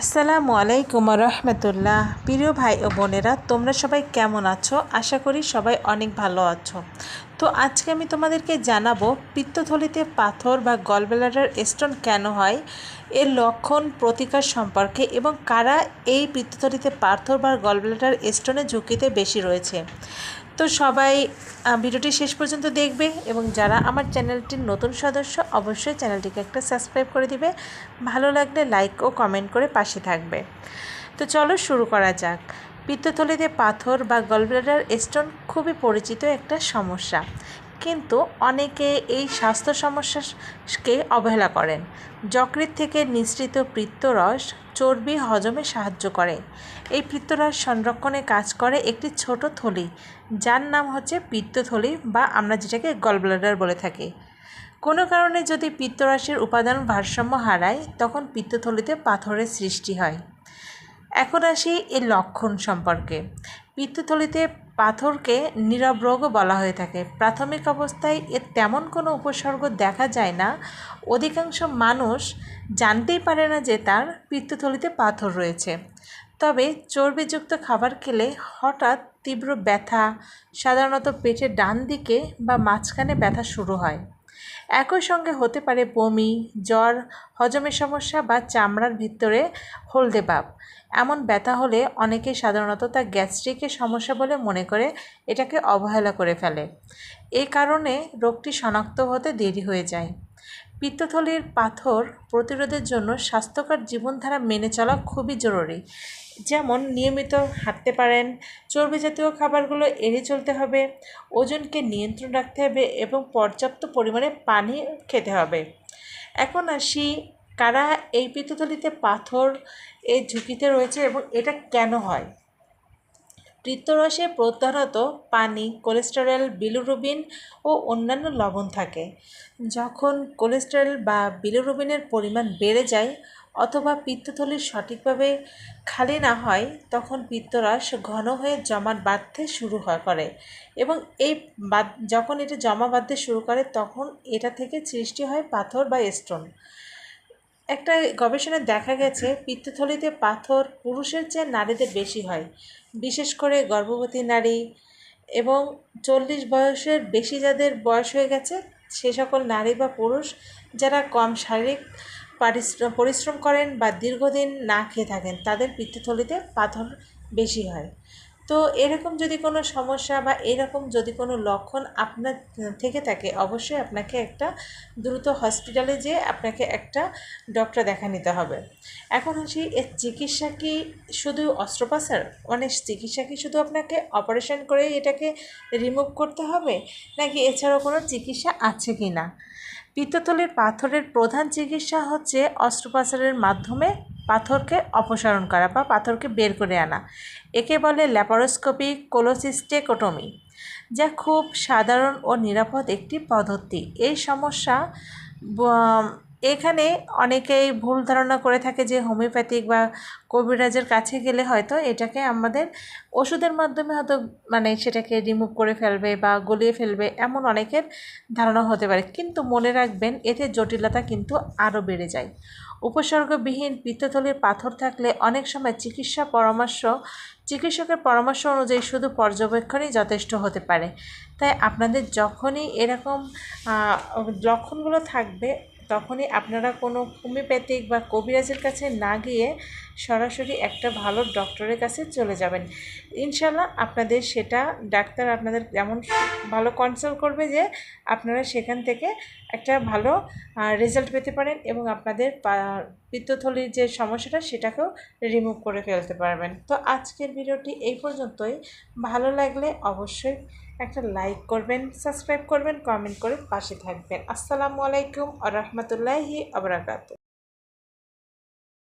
আসসালামু আলাইকুম রহমতুল্লাহ। প্রিয় ভাই ও বোনেরা, তোমরা সবাই কেমন আছো? আশা করি সবাই অনেক ভালো আছো। তো আজকে আমি তোমাদেরকে জানাবো পিত্তথলিতে পাথর বা গলব্লাডার স্টোন কেন হয়, এর লক্ষণ প্রতিকার সম্পর্কে এবং কারা এই পিত্তথলিতে পাথর বা গলব্লাডার স্টোনের ঝুঁকিতে বেশি রয়েছে। তো সবাই ভিডিওটি শেষ পর্যন্ত দেখবে এবং যারা আমার চ্যানেলটির নতুন সদস্য অবশ্যই চ্যানেলটিকে একটা সাবস্ক্রাইব করে দিবে। ভালো লাগলে লাইক ও কমেন্ট করে পাশে থাকবে। তো চলো শুরু করা যাক। পিত্তথলিতে পাথর বা গলব্লাডার স্টোন খুবই পরিচিত একটা সমস্যা, কিন্তু অনেকে এই স্বাস্থ্য সমস্যাকে অবহেলা করেন। যকৃৎ থেকে নিঃসৃত পিত্তরস চর্বি হজমে সাহায্য করে। এই পিত্তরস সংরক্ষণে কাজ করে একটি ছোট থলি, যার নাম হচ্ছে পিত্তথলি বা আমরা যেটাকে গলব্লাডার বলে থাকি। কোনো কারণে যদি পিত্তরসের উপাদান ভারসাম্য হারায়, তখন পিত্তথলিতে পাথরের সৃষ্টি হয়। এখন আসি এর লক্ষণ সম্পর্কে। পিত্তথলিতে পাথরকে নীরব রোগও বলা হয়ে থাকে। প্রাথমিক অবস্থায় এর তেমন কোনো উপসর্গ দেখা যায় না। অধিকাংশ মানুষ জানতেই পারে না যে তার পিত্তথলিতে পাথর রয়েছে। তবে চর্বিযুক্ত খাবার খেলে হঠাৎ তীব্র ব্যথা, সাধারণত পেটের ডান দিকে বা মাঝখানে ব্যথা শুরু হয়। একই সঙ্গে হতে পারে বমি, জ্বর, হজমের সমস্যা বা চামড়ার ভিতরে হলদে ভাব। এমন ব্যথা হলে অনেকে সাধারণত তা গ্যাস্ট্রিকের সমস্যা বলে মনে করে এটাকে অবহেলা করে ফেলে। এই কারণে রোগটি শনাক্ত হতে দেরি হয়ে যায়। পিত্তথলির পাথর প্রতিরোধের জন্য স্বাস্থ্যকর জীবনধারা মেনে চলা খুবই জরুরি। যেমন নিয়মিত হাঁটতে পারেন, চর্বি জাতীয় খাবারগুলো এড়িয়ে চলতে হবে, ওজনকে নিয়ন্ত্রণ রাখতে হবে এবং পর্যাপ্ত পরিমাণে পানি খেতে হবে। এখন আসি কারা এই পিত্তথলিতে পাথর এই ঝুঁকিতে রয়েছে এবং এটা কেন হয়। পিত্তরসে প্রধানত পানি, কোলেস্টেরল, বিলিরুবিন ও অন্যান্য লবণ থাকে। যখন কোলেস্টেরল বা বিলিরুবিনের পরিমাণ বেড়ে যায় অথবা পিত্তথলি সঠিকভাবে খালি না হয়, তখন পিত্তরস ঘন হয়ে জমাট বাঁধতে শুরু করে এবং যখন এটা জমা বাঁধতে শুরু করে তখন এটা থেকে সৃষ্টি হয় পাথর বা স্টোন। একটা গবেষণায় দেখা গেছে পিত্তথলিতে পাথর পুরুষের চেয়ে নারীদের বেশি হয়, বিশেষ করে গর্ভবতী নারী এবং 40 বয়সের বেশি যাদের বয়স হয়ে গেছে সে সকল নারী বা পুরুষ যারা কম শারীরিক পরিশ্রম করেন বা দীর্ঘদিন না খেয়ে থাকেন, তাদের পিত্তথলিতে পাথর বেশি হয়। তো এরকম যদি কোনো সমস্যা বা এরকম যদি কোনো লক্ষণ আপনার থেকে থাকে, অবশ্যই আপনাকে একটা দ্রুত হসপিটালে যেয়ে আপনাকে একটা ডক্টর দেখা নিতে হবে। এখন আসি এর চিকিৎসা কি শুধু অস্ত্রোপচার, মানে চিকিৎসা কি শুধু আপনাকে অপারেশন করে এটাকে রিমুভ করতে হবে, নাকি এছাড়াও কোনো চিকিৎসা আছে কি না। পিত্তথলির পাথরের প্রধান চিকিৎসা হচ্ছে অস্ত্রোপচারের মাধ্যমে পাথরকে অপসারণ করা বা পাথরকে বের করে আনা। একে বলে ল্যাপারোস্কোপিক কোলোসিস্টেকটমি, যা খুব সাধারণ ও নিরাপদ একটি পদ্ধতি। এই সমস্যা এখানে অনেকেই ভুল ধারণা করে থাকে যে হোমিওপ্যাথিক বা কবিরাজের কাছে গেলে হয়তো এটাকে আমাদের ওষুধের মাধ্যমে হয়তো সেটাকে রিমুভ করে ফেলবে বা গলিয়ে ফেলবে, এমন অনেকের ধারণা হতে পারে। কিন্তু মনে রাখবেন, এতে জটিলতা কিন্তু আরও বেড়ে যায়। উপসর্গবিহীন পিত্তথলির পাথর থাকলে অনেক সময় চিকিৎসকের পরামর্শ অনুযায়ী শুধু পর্যবেক্ষণই যথেষ্ট হতে পারে। তাই আপনাদের যখনই এরকম লক্ষণগুলো থাকবে, তখনই আপনারা কোনো হোমিওপ্যাথিক বা কবিরাজের কাছে না গিয়ে সরাসরি একটা ভালো ডক্টরের কাছে চলে যাবেন। ইনশাল্লাহ আপনাদের সেটা ডাক্তার আপনাদের এমন ভালো কনসাল্ট করবে যে আপনারা সেখান থেকে একটা ভালো রেজাল্ট পেতে পারেন এবং আপনাদের পিত্তথলির যে সমস্যাটা সেটাকেও রিমুভ করে ফেলতে পারবেন। তো আজকের ভিডিওটি এই পর্যন্তই। ভালো লাগলে অবশ্যই একটা লাইক করবেন, সাবস্ক্রাইব করবেন, কমেন্ট করে পাশে থাকবেন। আসসালামু আলাইকুম ওয়া রাহমাতুল্লাহি ওয়া বারাকাতুহু।